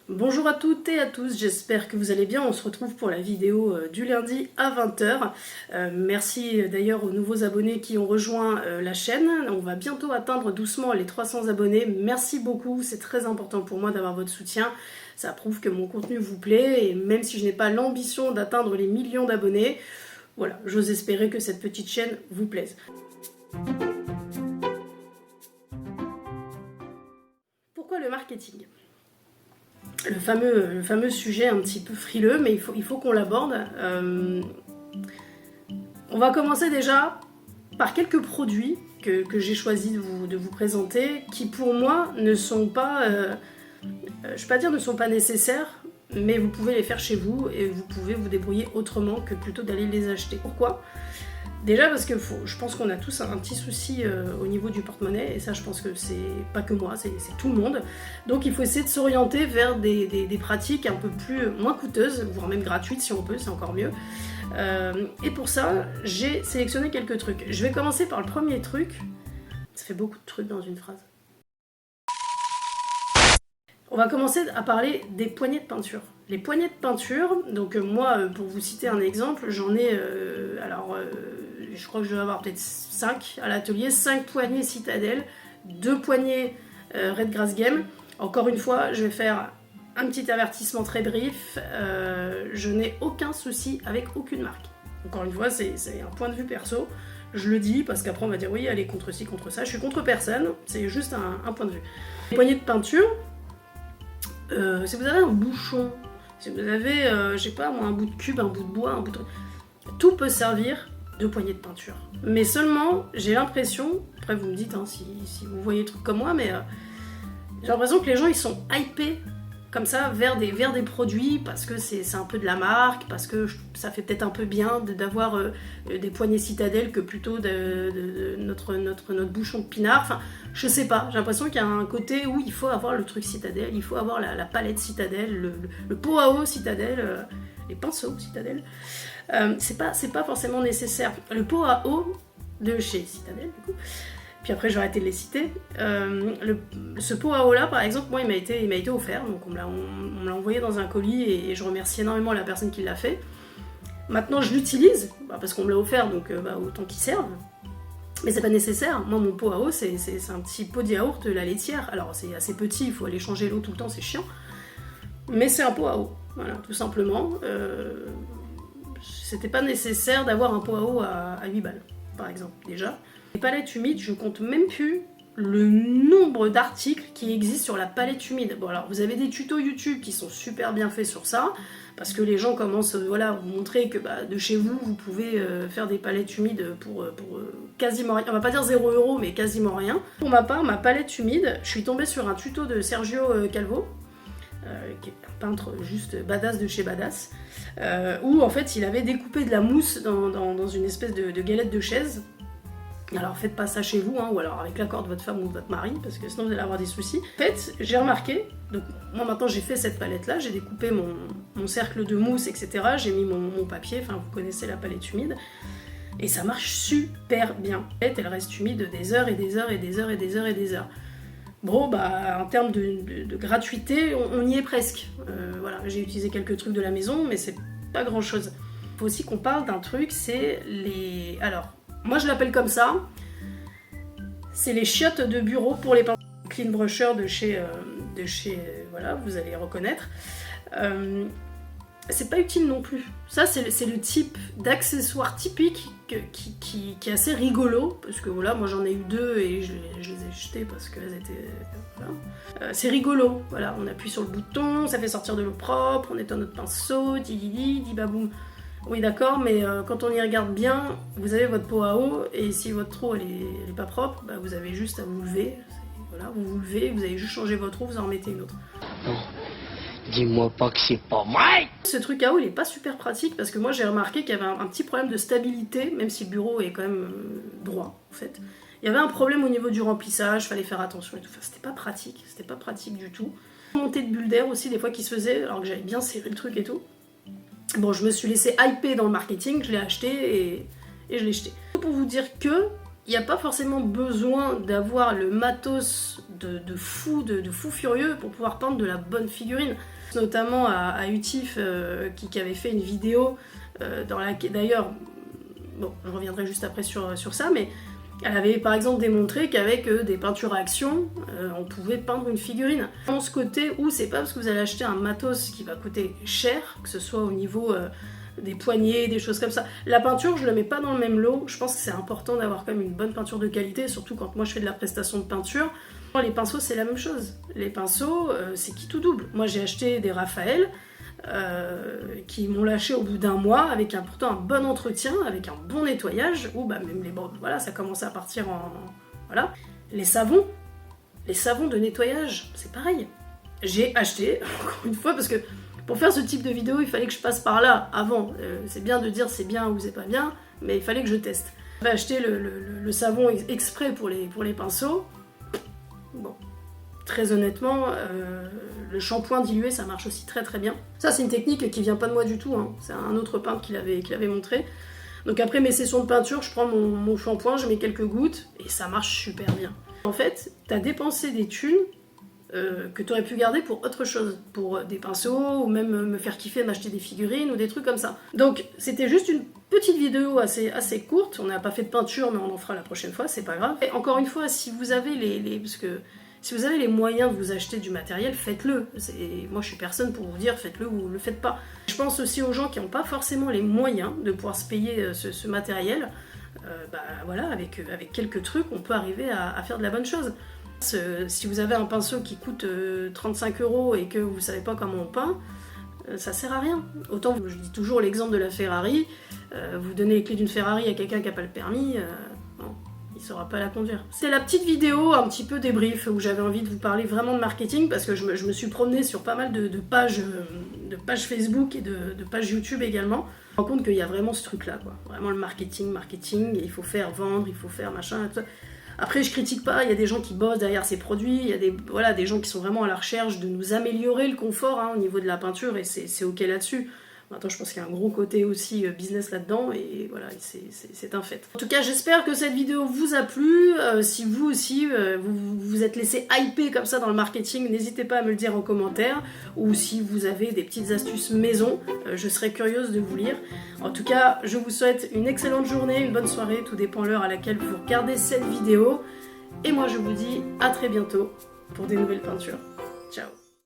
Bonjour à toutes et à tous, j'espère que vous allez bien. On se retrouve pour la vidéo du lundi à 20h. Merci d'ailleurs aux nouveaux abonnés qui ont rejoint la chaîne. On va bientôt atteindre doucement les 300 abonnés. Merci beaucoup, c'est très important pour moi d'avoir votre soutien. Ça prouve que mon contenu vous plaît et même si je n'ai pas l'ambition d'atteindre les millions d'abonnés, voilà, j'ose espérer que cette petite chaîne vous plaise. Pourquoi le marketing ? Le fameux sujet un petit peu frileux, mais il faut qu'on l'aborde. On va commencer déjà par quelques produits que j'ai choisi de vous présenter, qui pour moi ne sont pas, je ne vais pas dire ne sont pas nécessaires, mais vous pouvez les faire chez vous et vous pouvez vous débrouiller autrement que plutôt d'aller les acheter. Pourquoi ? Déjà parce que je pense qu'on a tous un petit souci au niveau du porte-monnaie, et ça je pense que c'est pas que moi, c'est tout le monde. Donc il faut essayer de s'orienter vers des pratiques un peu moins coûteuses, voire même gratuites si on peut, c'est encore mieux. Et pour ça, j'ai sélectionné quelques trucs. Je vais commencer par le premier truc. Ça fait beaucoup de trucs dans une phrase. On va commencer à parler des poignées de peinture. Les poignées de peinture, donc moi, pour vous citer un exemple, j'en ai, je crois que je dois avoir peut-être 5 à l'atelier, 5 poignées Citadel, 2 poignées Redgrass Game. Encore une fois, je vais faire un petit avertissement très brief, je n'ai aucun souci avec aucune marque. Encore une fois, c'est un point de vue perso, je le dis parce qu'après on va dire oui, elle est contre ci, contre ça, je suis contre personne, c'est juste un point de vue. Les poignées de peinture, si vous avez un bouchon, si vous avez, je sais pas moi, un bout de cube, un bout de bois, un bout de... Tout peut servir de poignée de peinture. Mais seulement, j'ai l'impression, après vous me dites hein, si vous voyez des trucs comme moi, mais j'ai l'impression que les gens ils sont hypés comme ça vers des produits parce que c'est un peu de la marque, parce que ça fait peut-être un peu bien d'avoir des poignées Citadel que plutôt de notre bouchon de pinard. Enfin, je sais pas, j'ai l'impression qu'il y a un côté où il faut avoir le truc Citadel, il faut avoir la palette Citadel, le pot à eau Citadel, les pinceaux Citadel. C'est pas forcément nécessaire. Le pot à eau de chez Citadel, du coup. Puis après, je vais arrêter de les citer. Ce pot à eau là, par exemple, moi, il m'a été offert. Donc, on me l'a envoyé dans un colis et je remercie énormément la personne qui l'a fait. Maintenant, je l'utilise parce qu'on me l'a offert, donc autant qu'il serve. Mais c'est pas nécessaire. Moi, mon pot à eau, c'est un petit pot de yaourt, la laitière. Alors, c'est assez petit, il faut aller changer l'eau tout le temps, c'est chiant. Mais c'est un pot à eau. Voilà, tout simplement. C'était pas nécessaire d'avoir un pot à eau à 8 balles, par exemple, déjà. Les palettes humides, je compte même plus le nombre d'articles qui existent sur la palette humide. Bon alors, vous avez des tutos YouTube qui sont super bien faits sur ça, parce que les gens commencent à vous montrer que de chez vous, vous pouvez faire des palettes humides pour quasiment rien. On va pas dire 0 €, mais quasiment rien. Pour ma part, ma palette humide, je suis tombée sur un tuto de Sergio Calvo, qui est un peintre juste badass de chez Badass, où en fait il avait découpé de la mousse dans une espèce de galette de chaise. Alors faites pas ça chez vous, hein, ou alors avec l'accord de votre femme ou de votre mari, parce que sinon vous allez avoir des soucis. En fait, j'ai remarqué, donc moi maintenant j'ai fait cette palette là, j'ai découpé mon cercle de mousse, etc. J'ai mis mon papier, enfin vous connaissez la palette humide, et ça marche super bien. Elle reste humide des heures et des heures et des heures et des heures et des heures. Bon, en termes de gratuité, on y est presque. Voilà, j'ai utilisé quelques trucs de la maison, mais c'est pas grand chose. Il faut aussi qu'on parle d'un truc, c'est les... Alors, moi je l'appelle comme ça, c'est les chiottes de bureau pour les pinceaux. Clean Brusher de chez voilà, vous allez reconnaître. C'est pas utile non plus. Ça, c'est le type d'accessoire typique qui est assez rigolo, parce que voilà, moi j'en ai eu 2 et je les ai jetées parce qu'elles étaient... Voilà. C'est rigolo, voilà, on appuie sur le bouton, ça fait sortir de l'eau propre, on éteint notre pinceau, di baboum. Oui d'accord, mais quand on y regarde bien, vous avez votre pot à eau, et si votre eau elle est pas propre, vous avez juste à vous lever. Voilà, vous levez, vous avez juste changé votre eau, vous en remettez une autre. Non, dis-moi pas que c'est pas vrai. Ce truc à eau, il est pas super pratique, parce que moi j'ai remarqué qu'il y avait un petit problème de stabilité, même si le bureau est quand même droit en fait. Il y avait un problème au niveau du remplissage, fallait faire attention et tout. Enfin, c'était pas pratique du tout. Montée de bulles d'air aussi des fois qui se faisait, alors que j'avais bien serré le truc et tout. Bon, je me suis laissé hyper dans le marketing, je l'ai acheté et je l'ai jeté. Pour vous dire que Il n'y a pas forcément besoin d'avoir le matos de fou furieux pour pouvoir peindre de la bonne figurine. Notamment à Utif qui avait fait une vidéo dans laquelle, d'ailleurs, bon, je reviendrai juste après sur ça, mais elle avait par exemple démontré qu'avec des peintures à action, on pouvait peindre une figurine. Dans ce côté où c'est pas parce que vous allez acheter un matos qui va coûter cher, que ce soit au niveau des poignées, des choses comme ça. La peinture, je le mets pas dans le même lot. Je pense que c'est important d'avoir quand même une bonne peinture de qualité, surtout quand moi je fais de la prestation de peinture. Les pinceaux, c'est la même chose. Les pinceaux, c'est qui tout double. Moi, j'ai acheté des Raphaël qui m'ont lâché au bout d'un mois avec pourtant un bon entretien, avec un bon nettoyage, ou bah même les bords, voilà, ça commençait à partir en... Voilà. Les savons de nettoyage, c'est pareil. J'ai acheté, encore une fois, parce que pour faire ce type de vidéo, il fallait que je passe par là avant. C'est bien de dire c'est bien ou c'est pas bien, mais il fallait que je teste. J'avais acheté le savon exprès pour les pinceaux. Bon, très honnêtement, le shampoing dilué, ça marche aussi très très bien. Ça, c'est une technique qui vient pas de moi du tout, hein. C'est un autre peintre qui l'avait montré. Donc après mes sessions de peinture, je prends mon shampoing, je mets quelques gouttes, et ça marche super bien. En fait, t'as dépensé des thunes que tu aurais pu garder pour autre chose, pour des pinceaux, ou même me faire kiffer, m'acheter des figurines, ou des trucs comme ça. Donc c'était juste une petite vidéo assez courte, on n'a pas fait de peinture, mais on en fera la prochaine fois, c'est pas grave. Et encore une fois, si vous avez parce que si vous avez les moyens de vous acheter du matériel, faites-le. Moi je suis personne pour vous dire faites-le ou le faites pas. Je pense aussi aux gens qui n'ont pas forcément les moyens de pouvoir se payer ce matériel. Bah voilà, avec quelques trucs, on peut arriver à faire de la bonne chose. Si vous avez un pinceau qui coûte 35 € et que vous savez pas comment on peint, ça sert à rien. Autant, je dis toujours l'exemple de la Ferrari, vous donnez les clés d'une Ferrari à quelqu'un qui n'a pas le permis, non, il saura pas la conduire. C'est la petite vidéo un petit peu débrief où j'avais envie de vous parler vraiment de marketing parce que je me suis promenée sur pas mal de pages Facebook et de pages YouTube également. Je me rends compte qu'il y a vraiment ce truc là, quoi. Vraiment le marketing, et il faut faire vendre, il faut faire machin, et tout ça. Après, je critique pas, il y a des gens qui bossent derrière ces produits, il y a des gens qui sont vraiment à la recherche de nous améliorer le confort au niveau de la peinture, et c'est ok là-dessus. Maintenant, je pense qu'il y a un gros côté aussi business là-dedans, et voilà, c'est un fait. En tout cas, j'espère que cette vidéo vous a plu. Si vous aussi, vous êtes laissé hyper comme ça dans le marketing, n'hésitez pas à me le dire en commentaire, ou si vous avez des petites astuces maison, je serais curieuse de vous lire. En tout cas, je vous souhaite une excellente journée, une bonne soirée, tout dépend de l'heure à laquelle vous regardez cette vidéo. Et moi, je vous dis à très bientôt pour des nouvelles peintures. Ciao!